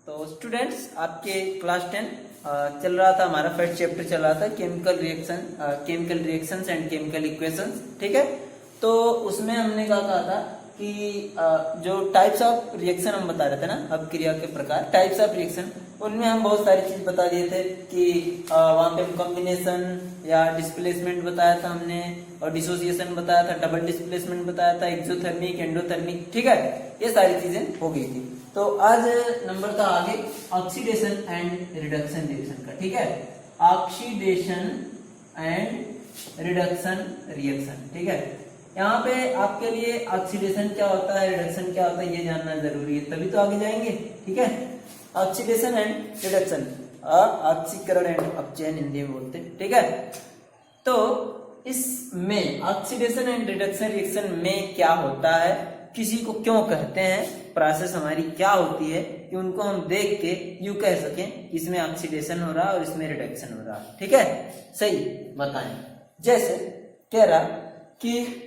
तो स्टूडेंट्स, आपके क्लास 10 चल रहा था, हमारा फर्स्ट चैप्टर चल रहा था chemical reactions and chemical equations. ठीक है, तो उसमें हमने क्या कहा था कि जो टाइप्स ऑफ रिएक्शन हम बता रहे थे ना, अभिक्रिया के प्रकार, टाइप्स ऑफ रिएक्शन, उनमें हम बहुत सारी चीज बता दिए थे कि वहां पे कॉम्बिनेशन या डिस्प्लेसमेंट बताया था हमने, और डिसोसिएशन बताया था, डबल डिस्प्लेसमेंट बताया था, एक्सोथर्मिक, एंडोथर्मिक। ठीक है, ये सारी चीजें हो गई थी। तो आज नंबर था आगे ऑक्सीडेशन एंड रिडक्शन रिएक्शन का। ठीक है, ऑक्सीडेशन एंड रिडक्शन रिएक्शन। ठीक है, यहाँ पे आपके लिए ऑक्सीडेशन क्या होता है, रिडक्शन क्या होता है, ये जानना जरूरी है, तभी तो आगे जाएंगे। ठीक है, ऑक्सीडेशन एंड रिडक्शन, ऑक्सीकरण एंड अपचयन हिंदी में बोलते हैं। ठीक है, तो इसमें ऑक्सीडेशन एंड रिडक्शन रिएक्शन में क्या होता है, किसी को क्यों कहते हैं, प्रोसेस हमारी क्या होती है, कि उनको हम देख के यूं कह सकें इसमें ऑक्सीडेशन हो रहा है और इसमें रिडक्शन हो रहा है। ठीक है, सही बताएं। जैसे कह रहा कि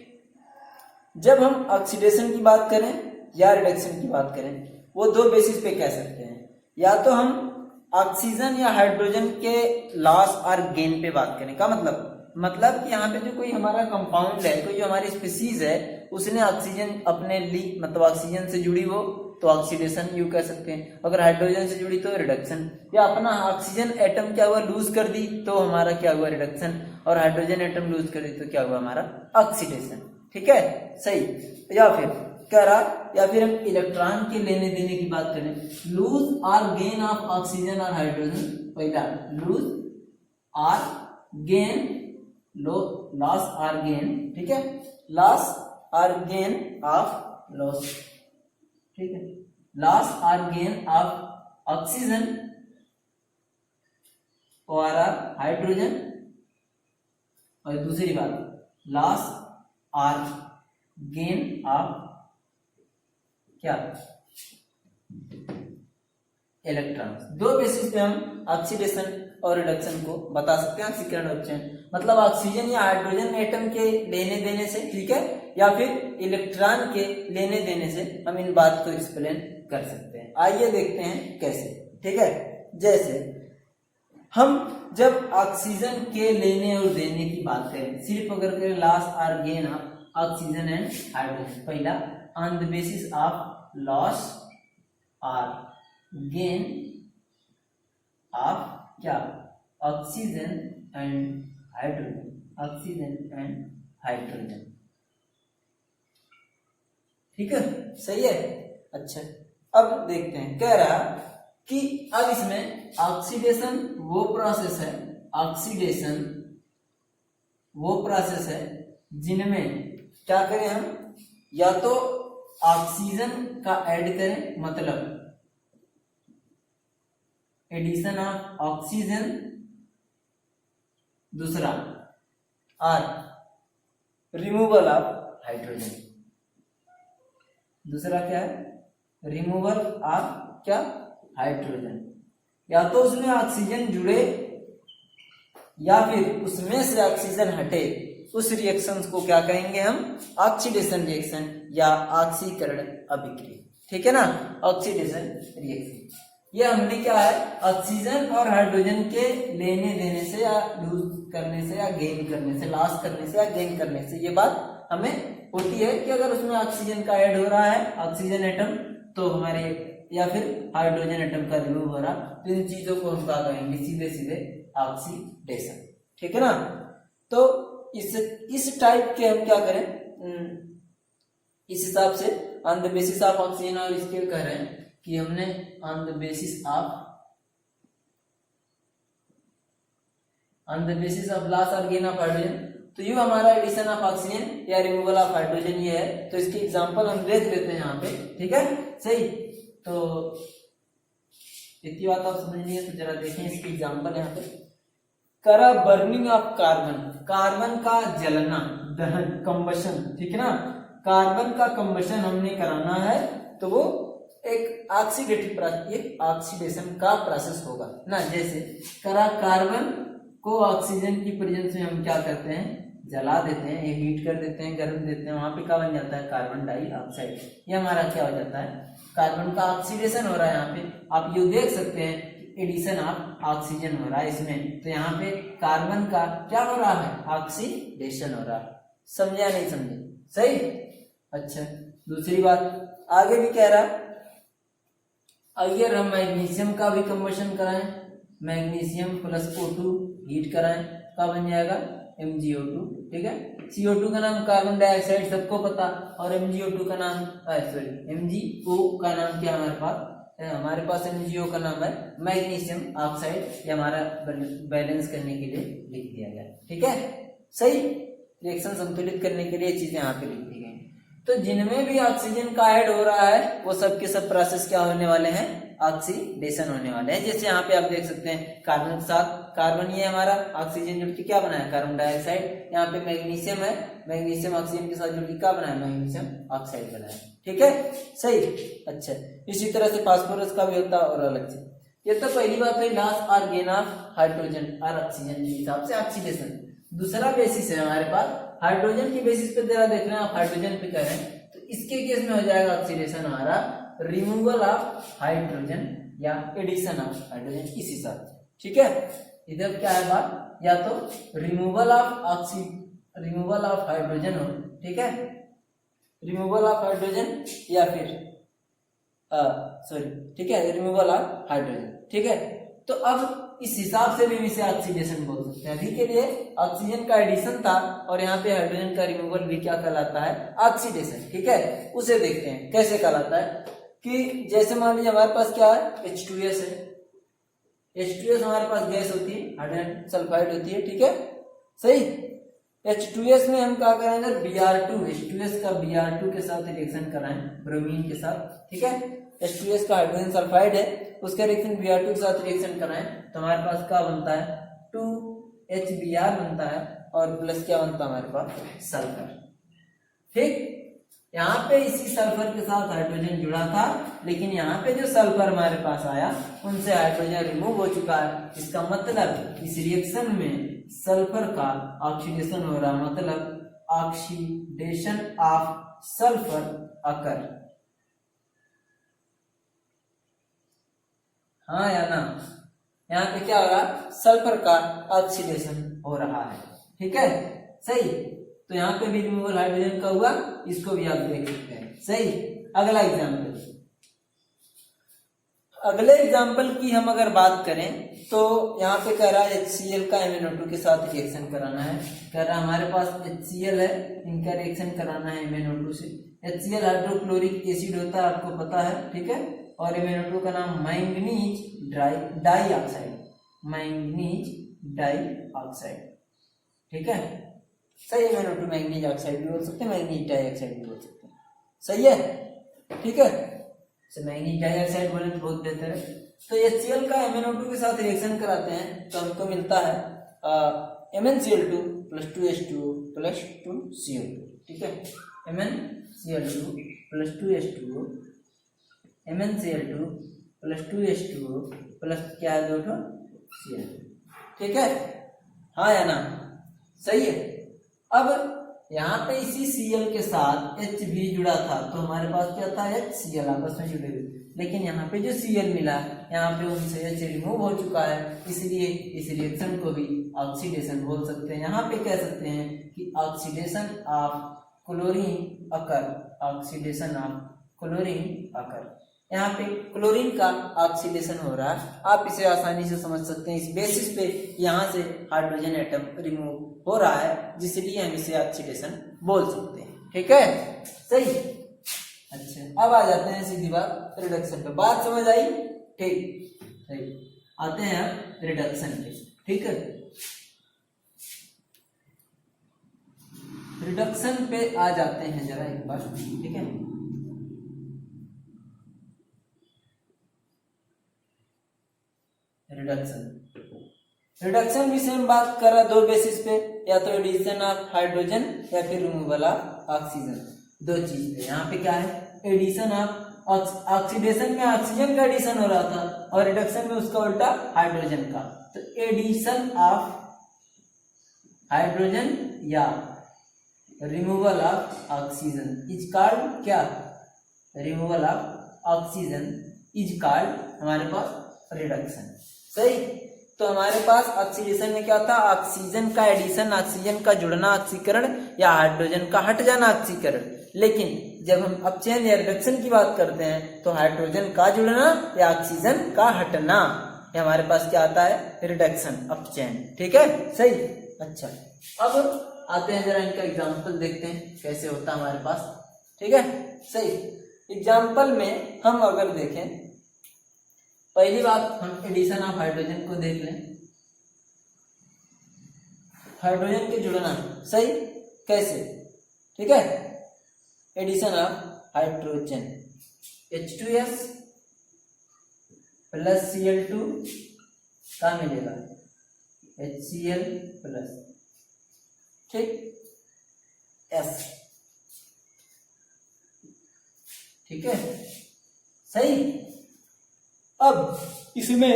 जब हम ऑक्सीडेशन की बात करें या रिडक्शन की बात करें, वो दो बेसिस पे कह सकते हैं। या तो हम ऑक्सीजन या हाइड्रोजन के लॉस और गेन पे बात करें। का मतलब कि यहाँ पे जो कोई हमारा कंपाउंड है, कोई जो हमारी स्पीसीज है, उसने ऑक्सीजन अपने ली मतलब ऑक्सीजन से जुड़ी हो तो ऑक्सीडेशन यू कह सकते हैं, अगर हाइड्रोजन से जुड़ी तो रिडक्शन, या अपना ऑक्सीजन एटम क्या हुआ लूज कर दी तो हमारा क्या हुआ रिडक्शन, और हाइड्रोजन एटम लूज कर दी तो क्या हुआ हमारा ऑक्सीडेशन। ठीक है, सही। या फिर कह रहा, या फिर हम इलेक्ट्रॉन के लेने देने की बात करें, लूज और गेन ऑफ ऑक्सीजन और हाइड्रोजन, पहला लूज और गेन, लॉस और गेन। ठीक है, लॉस और गेन ऑफ लॉस। ठीक है, लॉस और गेन ऑफ ऑक्सीजन और हाइड्रोजन, और दूसरी बात लॉस और गेन ऑफ क्या, इलेक्ट्रॉन्स। दो बेसिस पे हम ऑक्सीडेशन और रिडक्शन को बता सकते हैं, ऑक्सीकरण और अपचयन। मतलब ऑक्सीजन या हाइड्रोजन एटम के लेने देने से, ठीक है, या फिर इलेक्ट्रॉन के लेने देने से हम इन बात को एक्सप्लेन कर सकते हैं। आइए देखते हैं कैसे। ठीक है, जैसे हम जब ऑक्सीजन के लेने और देने की बात करें, सिर्फ अगर करें लॉस और gain of oxygen and hydrogen, पहला on the basis of loss और गेन ऑफ क्या, oxygen and hydrogen, oxygen and hydrogen. ठीक है, सही है। अच्छा, अब देखते हैं, कह रहा कि अब इसमें ऑक्सीडेशन वो प्रोसेस है, ऑक्सीडेशन वो प्रोसेस है जिनमें क्या करें हम, या तो ऑक्सीजन का ऐड करें, मतलब एडिशन ऑफ ऑक्सीजन, दूसरा और रिमूवल ऑफ हाइड्रोजन। दूसरा क्या है, रिमूवल ऑफ क्या, हाइड्रोजन। या तो उसमें ऑक्सीजन जुड़े या फिर उसमें से ऑक्सीजन हटे, उस रिएक्शन को क्या कहेंगे हम, ऑक्सीडेशन रिएक्शन या ऑक्सीकरण अभिक्रिया। ठीक है ना, ऑक्सीडेशन रिएक्शन। ये हमने क्या है, ऑक्सीजन और हाइड्रोजन के लेने देने से या लूज करने से या गेन करने से, लॉस करने से या गेन करने से, ये बात हमें होती है कि अगर उसमें ऑक्सीजन का ऐड हो रहा है, ऑक्सीजन एटम, तो हमारे, या फिर हाइड्रोजन एटम का रिमूव हो रहा, तो इन चीजों को हम क्या कहेंगे, सीधे सीधे ऑक्सीडेशन। ठीक है ना, तो इस टाइप के हम क्या करें, इस हिसाब से on the basis of oxygen, और इसके कह रहे हैं कि हमने on the basis of loss और गेन ऑफ हाइड्रोजन, तो ये हमारा एडिशन ऑफ ऑक्सीजन या रिमूवल ऑफ हाइड्रोजन ये है। तो इसके एग्जांपल हम देख लेते हैं यहाँ पे। ठीक है, सही। तो इतनी बात आप समझ नहीं है तो जरा देखें इसके एग्जांपल यहाँ पे। करा बर्निंग ऑफ कार्बन, कार्बन का जलना, दहन, कंबशन। ठीक है ना, कार्बन का कंबशन हमने कराना है, तो वो एक ऑक्सीडेटिव, एक ऑक्सीडेशन का प्रोसेस होगा ना। जैसे करा कार्बन को ऑक्सीजन की प्रेजेंस में हम क्या करते हैं, जला देते हैं, ये हीट कर देते हैं, गर्म देते हैं, वहां पे क्या बन जाता है, कार्बन डाइऑक्साइड। ये हमारा क्या हो जाता है, कार्बन का ऑक्सीडेशन हो रहा है। यहाँ पे आप ये देख सकते हैं एडिशन ऑफ ऑक्सीजन हो रहा है इसमें, तो यहाँ पे कार्बन का क्या हो रहा है, ऑक्सीडेशन हो रहा है। समझे या नहीं समझे, सही। अच्छा, दूसरी बात आगे भी कह रहा है, अगर हम मैग्नीशियम का भी कंबशन कराएं, मैग्नीशियम प्लस O2 हीट कराएं, क्या बन जाएगा, MgO2। ठीक है, CO2 का नाम कार्बन डाइऑक्साइड सबको पता, और MgO2 का नाम MgO का नाम क्या हमारे पास MgO का नाम है मैग्नीशियम ऑक्साइड। ये हमारा बैलेंस करने के लिए लिख दिया गया। ठीक है, सही। रिएक्शन संतुलित करने के लिए चीजें यहाँ पे लिख दी गई। तो जिनमें भी ऑक्सीजन का ऐड हो रहा है वो सब के सब प्रोसेस क्या होने वाले हैं, ऑक्सीडेशन होने वाले हैं। जैसे यहाँ पे आप देख सकते हैं कार्बन के साथ कार्बन, ये हमारा ऑक्सीजन जुड़ के क्या बना है, कार्बन डाइऑक्साइड। यहाँ पे मैग्नीशियम है, मैग्नीशियम ऑक्सीजन के साथ जुड़ के क्या बना है, मैग्नीशियम ऑक्साइड बना है। ठीक है, सही। अच्छा, इसी तरह से फास्फोरस का भी होता है और अलग से। ये तो पहली बात है, लॉस और गेन ऑफ हाइड्रोजन और ऑक्सीजन के हिसाब से ऑक्सीडेशन। दूसरा बेसिस है हमारे पास हाइड्रोजन की बेसिस पे जरा देख रहे हैं आप, हाइड्रोजन पे कह रहे हैं, तो इसके केस में हो जाएगा ऑक्सीडेशन हमारा रिमूवल ऑफ हाइड्रोजन या एडिशन ऑफ हाइड्रोजन, इस हिसाब से। ठीक है, इधर क्या है बात, या तो रिमूवल ऑफ हाइड्रोजन हो, ठीक है, रिमूवल ऑफ हाइड्रोजन या फिर ठीक है, रिमूवल ऑफ हाइड्रोजन। ठीक है, तो अब इस हिसाब से भी इसे ऑक्सीडेशन बोल सकते हैं। अभी के लिए ऑक्सीजन का एडिशन था और यहाँ पे हाइड्रोजन का रिमूवल भी क्या कहलाता है, ऑक्सीडेशन। ठीक है, उसे देखते हैं कैसे कहलाता है। कि जैसे मान लीजिए हमारे पास क्या है, H2S है, H2S हमारे पास गैस होती है, हाइड्रोजन सल्फाइड होती है। ठीक है, सही। H2S में हम क्या करेंगे, Br2, H2S का Br2 के साथ रिएक्शन कराएं, ब्रोमीन के साथ। ठीक है, H2S का हाइड्रोजन सल्फाइड है, उसका रिएक्शन Br2 के साथ रिएक्शन कराएं तो हमारे पास क्या बनता है, 2HBr बनता है, और प्लस क्या बनता है हमारे पास, सल्फर। ठीक, यहाँ पे इसी सल्फर के साथ हाइड्रोजन जुड़ा था, लेकिन यहाँ पे जो सल्फर हमारे पास आया उनसे हाइड्रोजन रिमूव हो चुका है। इसका मतलब इस रिएक्शन में सल्फर का ऑक्सीडेशन हो रहा, मतलब ऑक्सीडेशन ऑफ सल्फर अकर। हाँ या ना, यहाँ पे क्या हो रहा, सल्फर का ऑक्सीडेशन हो रहा है। ठीक है, सही। तो यहाँ पे भी रिमूवल हाइड्रोजन का हुआ, इसको भी आप देख सकते हैं। सही। अगला एग्जाम्पल, अगले एग्जाम्पल की हम अगर बात करें तो यहाँ पे कह रहा है HCl का MnO2 के साथ रिएक्शन कराना है। कह रहा है हमारे पास HCl है, इनका रिएक्शन कराना है MnO2 से। HCl हाइड्रोक्लोरिक एसिड होता है, आपको पता है। ठीक है, और MnO2 का नाम मैंगनीज डाइऑक्साइड, मैंगनीज डाइऑक्साइड। ठीक है, सही। MnO2 मैंगनीज ऑक्साइड भी बोल सकते हैं, मैंगनीज डाइऑक्साइड भी बोल सकते हैं। सही है, ठीक है। मैंगनीज डाइऑक्साइड बोले तो बहुत बेहतर है। तो HCl का MnO2 के साथ रिएक्शन कराते हैं तो हमको मिलता है MnCl2 + 2H2O + 2CO2। ठीक है, MnCl2 + 2H2O, MnCl2 + 2H2O plus क्या है, 2 Cl। ठीक है, हाँ या ना, सही है। अब यहाँ पे इसी Cl के साथ H भी जुड़ा था, तो हमारे पास क्या था, HCl आपस में जुड़े हुए। लेकिन यहाँ पे जो Cl मिला, यहाँ पे उनसे H रिमूव हो चुका है, इसलिए इस रिएक्शन को भी ऑक्सीडेशन बोल सकते हैं। यहाँ पे कह सकते हैं कि oxidation of chlorine occur, oxidation of chlorine occur. यहाँ पे क्लोरीन का ऑक्सीडेशन हो रहा है, आप इसे आसानी से समझ सकते हैं। इस बेसिस पे यहाँ से हाइड्रोजन एटम रिमूव हो रहा है, जिसलिए हम इसे ऑक्सीडेशन बोल सकते हैं। ठीक है, सही। अच्छा, अब आ जाते हैं सीधी बात रिडक्शन पे। बात समझ आई? ठीक, सही। आते हैं अब रिडक्शन पे। ठीक है, रिडक्शन पे आ जाते हैं जरा एक बार। ठीक है, रिडक्शन भी सेम बात कर रहा है, 2 बेसिस पे, या तो एडिशन ऑफ हाइड्रोजन या फिर रिमूवल ऑफ ऑक्सीजन, 2 चीज पे। यहाँ पे क्या है, एडिशन ऑफ ऑक्सीडेशन में ऑक्सीजन का एडिशन हो रहा था और रिडक्शन में उसका उल्टा हाइड्रोजन का। तो एडिशन ऑफ हाइड्रोजन या removal of oxygen is called क्या, removal of oxygen is called हमारे पास रिडक्शन। सही, तो हमारे पास ऑक्सीडेशन में क्या था, ऑक्सीजन का एडिशन, ऑक्सीजन का जुड़ना ऑक्सीकरण, या हाइड्रोजन का हट जाना ऑक्सीकरण। लेकिन जब हम अपचयन या रिडक्शन की बात करते हैं तो हाइड्रोजन का जुड़ना या ऑक्सीजन का हटना, ये हमारे पास क्या आता है, रिडक्शन, अपचयन। ठीक है, सही। अच्छा, अब आते हैं जरा इनका एग्जाम्पल देखते हैं कैसे होता है हमारे पास। ठीक है, सही। एग्जाम्पल में हम अगर देखें, पहली बात हम एडिशन ऑफ हाइड्रोजन को देख लें। हाइड्रोजन के जुड़ना, सही, कैसे, ठीक है, addition of hydrogen H2S plus Cl2 का मिलेगा HCl प्लस, ठीक, S, ठीक है, सही। अब इसमें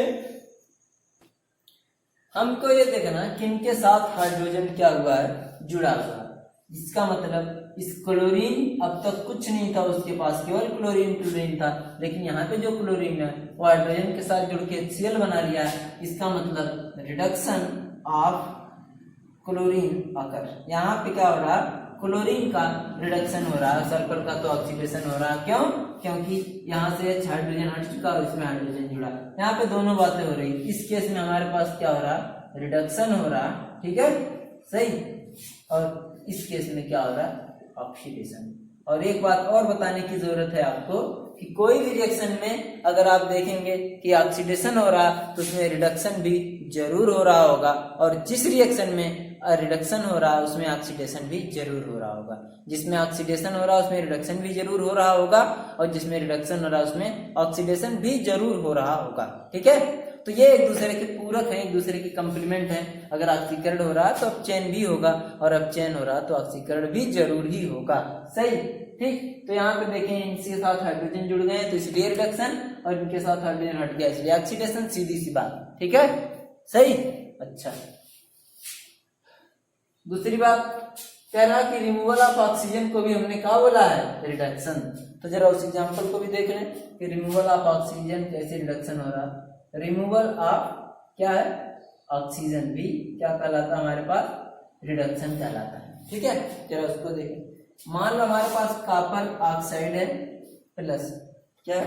हमको ये देखना किनके साथ हाइड्रोजन क्या हुआ है, जुड़ा हुआ है। इसका मतलब इस क्लोरीन, अब तक कुछ नहीं था उसके पास, केवल क्लोरीन क्लोरीन था, लेकिन यहाँ पे जो क्लोरीन है वो हाइड्रोजन के साथ जुड़ के HCl बना लिया है। इसका मतलब रिडक्शन ऑफ क्लोरीन आकर यहाँ पे क्या हो रहा है, क्लोरीन का रिडक्शन हो रहा है, सल्फर का तो ऑक्सीडेशन हो रहा है। क्यों, क्योंकि यहाँ से H हाइड्रोजन हट चुका और इसमें हाइड्रोजन जुड़ा। यहाँ पे दोनों बातें हो रही। इस केस में हमारे पास क्या हो रहा है, रिडक्शन हो रहा है, ठीक है, सही, और इस केस में क्या हो रहा है, ऑक्सीडेशन। और एक बात और बताने की जरूरत है आपको कि कोई भी रिएक्शन में अगर आप देखेंगे कि ऑक्सीडेशन हो रहा तो उसमें रिडक्शन भी जरूर हो रहा होगा, और जिस रिएक्शन में रिडक्शन हो रहा है उसमें ऑक्सीडेशन भी जरूर हो रहा होगा। जिसमें ऑक्सीडेशन हो रहा है उसमें रिडक्शन भी जरूर हो रहा होगा, और जिसमें रिडक्शन हो रहा है उसमें ऑक्सीडेशन भी जरूर हो रहा होगा। ठीक है, तो ये एक दूसरे के पूरक हैं, एक दूसरे के कंप्लीमेंट हैं। अगर ऑक्सीकरण हो रहा है तो अपचयन भी होगा, और अपचयन हो रहा है तो ऑक्सीकरण भी जरूर ही होगा। सही, ठीक। तो यहाँ पे देखें इनके साथ हाइड्रोजन जुड़ गए तो इसलिए रिडक्शन, और इनके साथ हाइड्रोजन हट गया इसलिए ऑक्सीडेशन, सीधी सी बात। ठीक है, सही। अच्छा, दूसरी बात कह रहा कि रिमूवल ऑफ ऑक्सीजन को भी हमने क्या बोला है, रिडक्शन। तो जरा उस एग्जांपल को भी देख लें कि रिमूवल ऑफ ऑक्सीजन कैसे रिडक्शन हो रहा है। रिमूवल ऑफ क्या है, ऑक्सीजन भी क्या कहलाता है हमारे पास, रिडक्शन कहलाता है। ठीक है, जरा उसको देखें। मान लो हमारे पास कॉपर ऑक्साइड है प्लस क्या,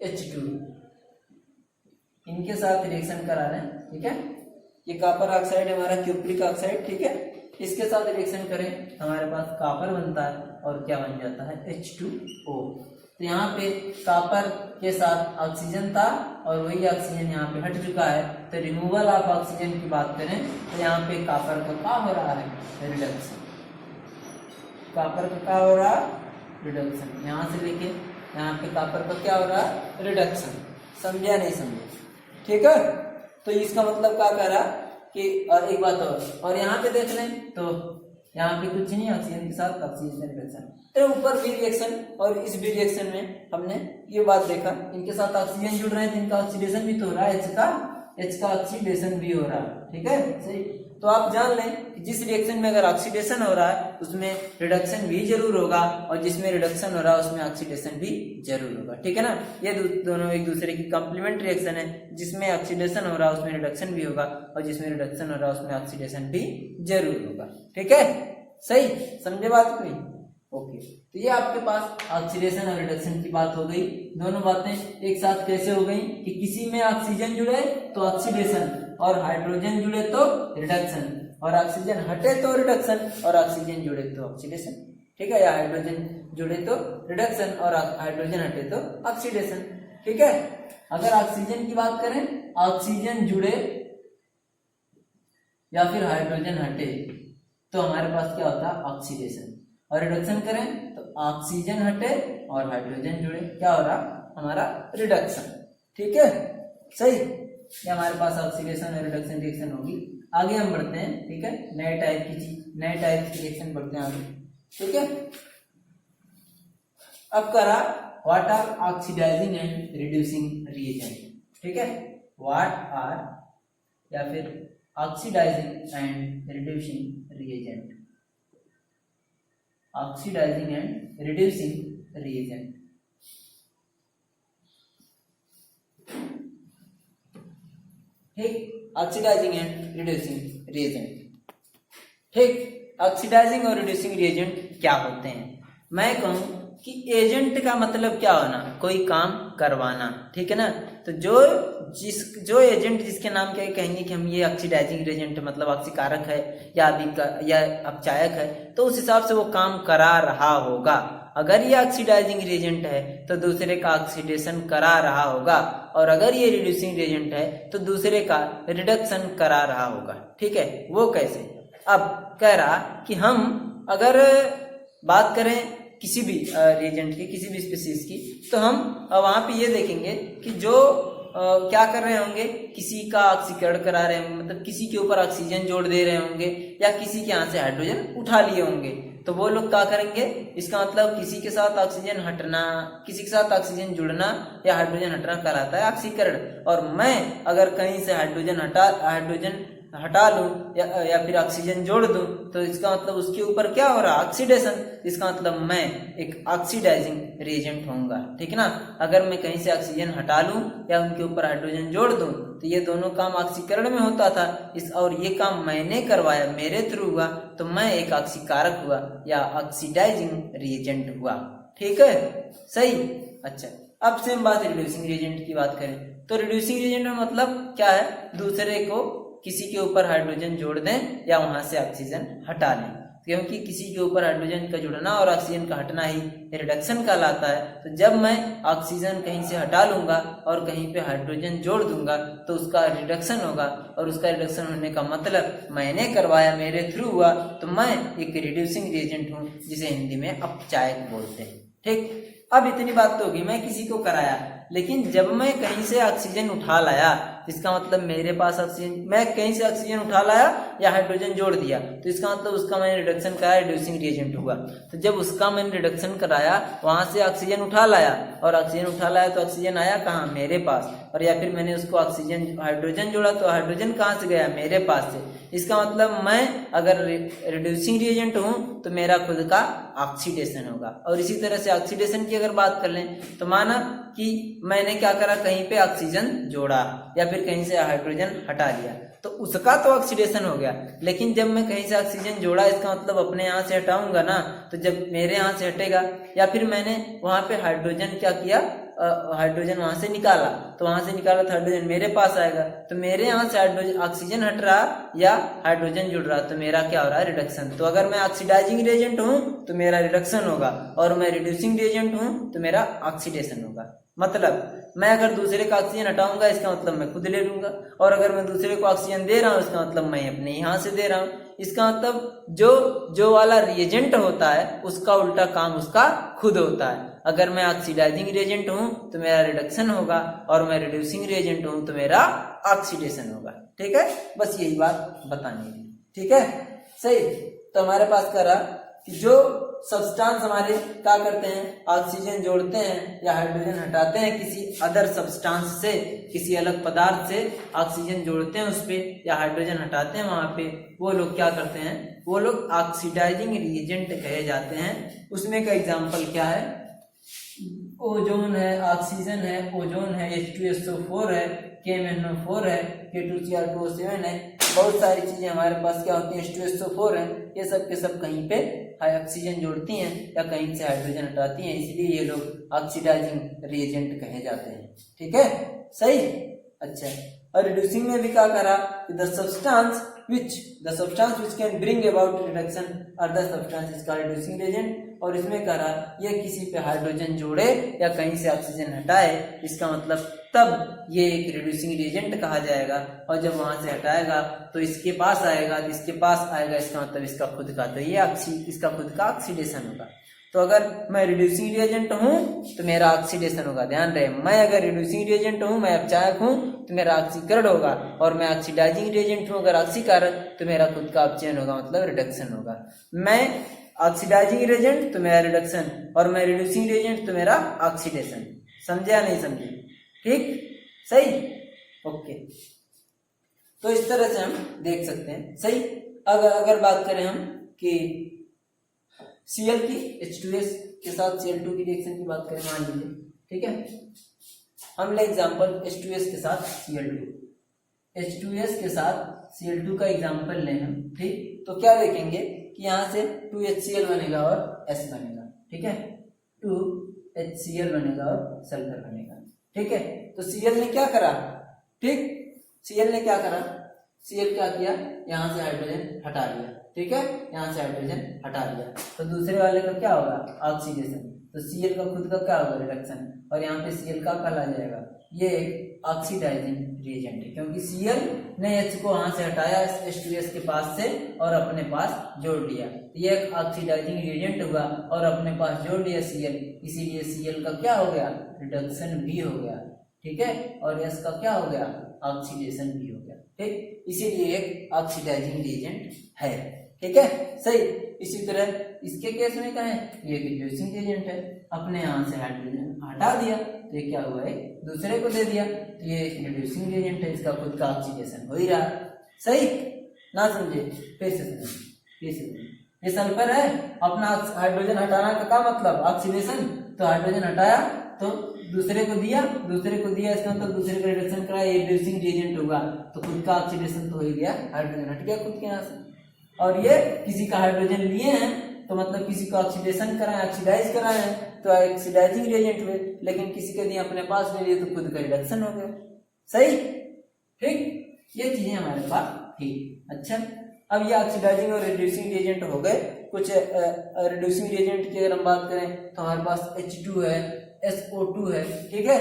H2, इनके साथ रिएक्शन करा रहे हैं। ठीक है, ये कॉपर ऑक्साइड है हमारा, क्यूप्रिक ऑक्साइड, ठीक है, इसके साथ रिएक्शन करें हमारे पास कॉपर बनता है और क्या बन जाता है, H2O। तो यहाँ पे कॉपर के साथ ऑक्सीजन था और वही ऑक्सीजन यहाँ पे हट चुका है, तो रिमूवल ऑफ ऑक्सीजन की बात करें तो यहाँ पे कॉपर का क्या हो रहा है, रिडक्शन। कॉपर का क्या हो रहा है, रिडक्शन। यहाँ से लेके यहाँ पे कॉपर का क्या हो रहा है, रिडक्शन। समझा नहीं समझे, ठीक है। तो इसका मतलब क्या कह रहा कि, और एक बात और यहाँ पे देख लें तो यहाँ पे कुछ नहीं, ऑक्सीजन के साथ ऑक्सीजन रिडक्शन। तो ऊपर भी रिएक्शन और इस भी रिएक्शन में हमने ये बात देखा, इनके साथ ऑक्सीजन जुड़ रहे हैं तो इनका ऑक्सीडेशन भी तो हो रहा है, H का ऑक्सीडेशन भी हो रहा है। ठीक है, सही। तो आप जान लें कि जिस रिएक्शन में अगर ऑक्सीडेशन हो रहा है उसमें रिडक्शन भी जरूर होगा, और जिसमें रिडक्शन हो रहा है उसमें ऑक्सीडेशन भी जरूर होगा। ठीक है ना, ये दोनों एक दूसरे की कंप्लीमेंट रिएक्शन है। जिसमें ऑक्सीडेशन हो रहा है उसमें रिडक्शन भी होगा, और जिसमें रिडक्शन हो रहा है उसमें ऑक्सीडेशन भी जरूर होगा। ठीक है, सही, समझे बात कोई? ओके, तो ये आपके पास ऑक्सीडेशन और रिडक्शन की बात हो गई। दोनों बातें एक साथ कैसे हो गई कि किसी में ऑक्सीजन जुड़े तो ऑक्सीडेशन, और हाइड्रोजन जुड़े तो रिडक्शन, और ऑक्सीजन हटे तो रिडक्शन, और ऑक्सीजन जुड़े तो ऑक्सीडेशन। ठीक है, या हाइड्रोजन जुड़े तो रिडक्शन और हाइड्रोजन हटे तो ऑक्सीडेशन। ठीक है, अगर ऑक्सीजन की बात करें, ऑक्सीजन जुड़े या फिर हाइड्रोजन हटे तो हमारे पास क्या होता है, ऑक्सीडेशन। और रिडक्शन करें तो ऑक्सीजन हटे और हाइड्रोजन जुड़े, क्या हो रहा, हमारा रिडक्शन। ठीक है, सही। ये हमारे पास ऑक्सीडेशन और रिडक्शन रिएक्शन होगी। आगे हम बढ़ते हैं। ठीक है, नए टाइप की चीज, नए टाइप की रिएक्शन बढ़ते हैं आगे। ठीक है, अब करा what are oxidising and reducing reagent. ठीक है, व्हाट आर या फिर oxidising and reducing reagent, oxidising and reducing reagent. ठीक, ऑक्सीडाइजिंग एंड रिड्यूसिंग रिएजेंट। ठीक, ऑक्सीडाइजिंग और रिड्यूसिंग रिएजेंट क्या होते हैं? मैं कहूं कि एजेंट का मतलब क्या होना, कोई काम करवाना, ठीक है ना। तो जो एजेंट जिसके नाम क्या कहेंगे कि हम ये ऑक्सीडाइजिंग एजेंट मतलब ऑक्सीकारक है या अपचायक है, तो उस हिसाब से वो काम करा रहा होगा। अगर ये ऑक्सीडाइजिंग रिएजेंट है तो दूसरे का ऑक्सीडेशन करा रहा होगा, और अगर ये रिड्यूसिंग रिएजेंट है तो दूसरे का रिडक्शन करा रहा होगा। ठीक है, वो कैसे? अब कह रहा कि हम अगर बात करें किसी भी रिएजेंट की, किसी भी स्पीशीज की, तो हम वहां पे ये देखेंगे कि जो क्या कर रहे होंगे, किसी का ऑक्सीकरण करा रहे होंगे, मतलब किसी के ऊपर ऑक्सीजन जोड़ दे रहे होंगे, या किसी के यहाँ से हाइड्रोजन उठा लिए होंगे, तो वो लोग क्या करेंगे, इसका मतलब किसी के साथ ऑक्सीजन हटना, किसी के साथ ऑक्सीजन जुड़ना या हाइड्रोजन हटना कहलाता है ऑक्सीकरण। और मैं अगर कहीं से हाइड्रोजन हटा लूं या फिर ऑक्सीजन जोड़ दूं, तो इसका मतलब उसके ऊपर क्या हो रहा है, ऑक्सीडेशन। इसका मतलब मैं एक ऑक्सीडाइजिंग रिएजेंट होऊंगा, ठीक है ना। अगर मैं कहीं से ऑक्सीजन हटा लूं या उनके ऊपर हाइड्रोजन जोड़ दूं, तो ये दोनों काम ऑक्सीकरण में होता था, और ये काम मैंने करवाया, मेरे थ्रू हुआ, तो मैं एक ऑक्सीकारक हुआ या ऑक्सीडाइजिंग रिएजेंट हुआ। ठीक है, सही। अच्छा, अब सेम बात रिड्यूसिंग रिएजेंट की बात करें, तो रिड्यूसिंग रिएजेंट में मतलब क्या है, दूसरे को किसी के ऊपर हाइड्रोजन जोड़ दें या वहां से ऑक्सीजन हटा लें, क्योंकि किसी के ऊपर हाइड्रोजन का जुड़ना और ऑक्सीजन का हटना ही रिडक्शन कहलाता है। तो जब मैं ऑक्सीजन कहीं से हटा लूंगा और कहीं पे हाइड्रोजन जोड़ दूंगा तो उसका रिडक्शन होगा, और उसका रिडक्शन होने का मतलब मैंने करवाया, मेरे थ्रू हुआ, तो मैं एक रिड्यूसिंग रिएजेंट हूँ, जिसे हिंदी में अपचायक बोलते हैं। ठीक, अब इतनी बात तो होगी, मैं किसी को कराया, लेकिन जब मैं कहीं से ऑक्सीजन उठा लाया, इसका मतलब मेरे पास ऑक्सीजन, मैं कहीं से ऑक्सीजन उठा लाया या हाइड्रोजन जोड़ दिया, तो इसका मतलब उसका मैंने रिडक्शन कराया, रिड्यूसिंग रिएजेंट हुआ। तो जब उसका मैंने रिडक्शन कराया, वहां से ऑक्सीजन उठा लाया, और ऑक्सीजन उठा लाया तो ऑक्सीजन आया कहाँ, मेरे पास, और या फिर मैंने उसको ऑक्सीजन हाइड्रोजन जोड़ा तो हाइड्रोजन कहाँ से गया, मेरे पास से। इसका मतलब मैं अगर रिड्यूसिंग रिएजेंट हूं तो मेरा खुद का ऑक्सीडेशन होगा। और इसी तरह से ऑक्सीडेशन की अगर बात कर लें, तो माना कि मैंने क्या करा, कहीं पे ऑक्सीजन जोड़ा या फिर कहीं से हाइड्रोजन हटा लिया, तो उसका तो ऑक्सीडेशन हो गया। लेकिन जब मैं कहीं से ऑक्सीजन जोड़ा, इसका मतलब अपने यहाँ से हटाऊंगा ना, तो जब मेरे यहाँ से हटेगा, या फिर मैंने वहां पे हाइड्रोजन क्या किया, हाइड्रोजन वहां से निकाला, तो वहां से निकाला तो हाइड्रोजन मेरे पास आएगा, तो मेरे यहाँ से हाइड्रोजन ऑक्सीजन हट रहा या हाइड्रोजन जुड़ रहा, तो मेरा क्या हो रहा है, रिडक्शन। तो अगर मैं ऑक्सीडाइजिंग रिएजेंट हूँ तो मेरा रिडक्शन होगा, और मैं रिड्यूसिंग रिएजेंट हूँ तो मेरा ऑक्सीडेशन होगा। मतलब मैं अगर दूसरे का ऑक्सीजन हटाऊंगा, इसका मतलब मैं खुद ले लूंगा, और अगर मैं दूसरे को ऑक्सीजन दे रहा हूँ, इसका मतलब मैं अपने यहाँ से दे रहा हूँ। इसका मतलब जो वाला रिएजेंट होता है उसका उल्टा काम उसका खुद होता है। अगर मैं ऑक्सीडाइजिंग रिएजेंट हूँ तो मेरा रिडक्शन होगा, और मैं रिड्यूसिंग रिएजेंट हूँ तो मेरा ऑक्सीडेशन होगा। ठीक है, बस यही बात बतानी है। ठीक है, सही। तो हमारे पास कह रहा कि जो सब्सटेंस हमारे क्या करते हैं, ऑक्सीजन जोड़ते हैं या हाइड्रोजन हटाते हैं किसी अदर सब्सटेंस से, किसी अलग पदार्थ से ऑक्सीजन जोड़ते हैं उस पे या हाइड्रोजन हटाते हैं वहां पे, वो लोग क्या करते हैं, वो लोग ऑक्सीडाइजिंग रिएजेंट कहे जाते हैं। उसमें का एग्जांपल क्या है, ओजोन है, ऑक्सीजन है, ओजोन है, H2SO4 है, KMnO4 है, K2Cr2O7 है, बहुत सारी चीजें हमारे पास क्या होती है, H2SO4 है। ये सब के सब कहीं पे ऑक्सीजन जोड़ती हैं या कहीं से हाइड्रोजन हटाती हैं, इसलिए ये लोग ऑक्सीडाइजिंग रिएजेंट कहे जाते हैं। ठीक है, सही। अच्छा, और रिड्यूसिंग में भी क्या करा, the substance which can bring about reduction or the substance is called reducing reagent। और इसमें करा ये किसी पे हाइड्रोजन जोड़े या कहीं से ऑक्सीजन हटाए, इसका मतलब तब ये एक रिड्यूसिंग रिएजेंट कहा जाएगा। और जब वहां से हटाएगा तो इसके पास आएगा, इसके पास आएगा, इसका मतलब इसका खुद का, तो ये इसका खुद का ऑक्सीडेशन होगा। तो अगर मैं रिड्यूसिंग रिएजेंट हूं तो मेरा ऑक्सीडेशन होगा, ध्यान रहे। मैं अगर रिड्यूसिंग रिएजेंट हूं, मैं अपचायक हूं, तो मेरा ऑक्सीकरण होगा, और मैं ऑक्सीडाइजिंग रिएजेंट हूं अगर ऑक्सीकारक, तो मेरा खुद का अपचयन होगा, मतलब रिडक्शन होगा। मैं ऑक्सीडाइजिंग रिएजेंट तो मेरा रिडक्शन, और मैं रिड्यूसिंग रिएजेंट तो मेरा ऑक्सीडेशन। समझे या नहीं समझे? ठीक, सही, ओके। तो इस तरह से हम देख सकते हैं, सही। अगर बात करें हम कि Cl की H2S के साथ Cl2 की रिएक्शन की बात करें, मान लीजिए, ठीक है, हम ले एग्जांपल H2S के साथ Cl2, H2S के साथ Cl2 का एग्जांपल लें हम, ठीक, तो क्या देखेंगे कि यहाँ से 2HCl बनेगा और S बनेगा, ठीक है, 2HCl बनेगा और सल्फर बनेगा, ठीक है। तो Cl ने क्या करा, ठीक, Cl ने क्या करा, Cl क्या किया, यहाँ से हाइड्रोजन हटा लिया, ठीक है, यहाँ से हाइड्रोजन हटा लिया, तो दूसरे वाले का क्या होगा, ऑक्सीडेशन, तो Cl का खुद का क्या होगा, रिडक्शन, और यहाँ पे Cl का कल आ जाएगा, ये एक ऑक्सीडाइजिंग रिएजेंट है, क्योंकि Cl ने H को वहां से हटाया H2S के पास से और अपने पास जोड़ लिया, तो ये एक ऑक्सीडाइजिंग रिएजेंट हुआ और अपने पास जोड़ लिया Cl, इसीलिए Cl का क्या हो गया, रिडक्शन भी हो गया, ठीक है, और S का क्या हो गया, ऑक्सीडेशन भी हो गया, ठीक, इसीलिए एक ऑक्सीडाइजिंग रिएजेंट है, ठीक है, सही। इसी तरह इसके केस में क्या है, ये रिड्यूसिंग एजेंट है, अपने यहाँ से हाइड्रोजन हटा दिया तो ये क्या हुआ है, दूसरे को दे दिया, तो ये एक रिड्यूसिंग एजेंट है, इसका खुद का ऑक्सीडेशन हो ही रहा, सही ना, समझे, फिर से समझे, ये सल्फर है, अपना हाइड्रोजन हटाना का क्या मतलब, ऑक्सीडेशन, तो हाइड्रोजन हटाया तो दूसरे को दिया इसका मतलब दूसरे का रिडक्शन करा, ये रिड्यूसिंग एजेंट होगा, तो खुद का ऑक्सीडेशन तो हो ही गया, हाइड्रोजन हट गया खुद के यहाँ से, और ये किसी का हाइड्रोजन लिए हैं तो मतलब किसी का ऑक्सीडेशन कराए, ऑक्सीडाइज कराए हैं तो ऑक्सीडाइजिंग रिएजेंट हुए, लेकिन किसी के दिए अपने पास ले लिए तो खुद का रिडक्शन हो गया, सही, ठीक, ये चीजें हमारे पास थी। अच्छा, अब ये ऑक्सीडाइजिंग और रिड्यूसिंग रिएजेंट हो गए। कुछ रिड्यूसिंग रिएजेंट की अगर हम बात करें तो हमारे पास H2 है, SO2 है, ठीक है,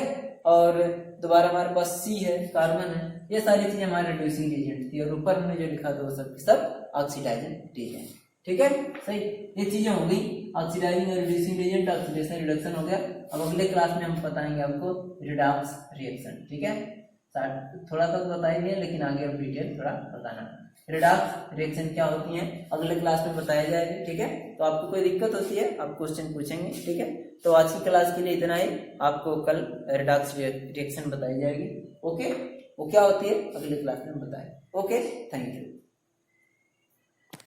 और दोबारा हमारे पास C है, कार्बन है, ये सारी चीजें हमारे रिड्यूसिंग रिएजेंट थी, और ऊपर हमने जो लिखा था वो सब ऑक्सीडाइजिंग रिएजेंट, ठीक है, सही, ये चीजें हो गई, ऑक्सीडाइजिंग और रिड्यूसिंग रिएजेंट, ऑक्सीडेशन रिडक्शन हो गया। अब अगले क्लास में हम बताएंगे आपको रिडॉक्स रिएक्शन, ठीक है, थोड़ा सा बताई दिया लेकिन आगे अब डिटेल थोड़ा बताना। रिडॉक्स रिएक्शन क्या होती है अगले क्लास में बताया जाएगा, ठीक है, तो आपको कोई दिक्कत होती है आप क्वेश्चन पूछेंगे, ठीक है, तो आज की क्लास के लिए इतना ही, आपको कल रिडॉक्स रिएक्शन बताई जाएगी, ओके, वो क्या होती है अगले क्लास में बताएं, ओके, थैंक यू।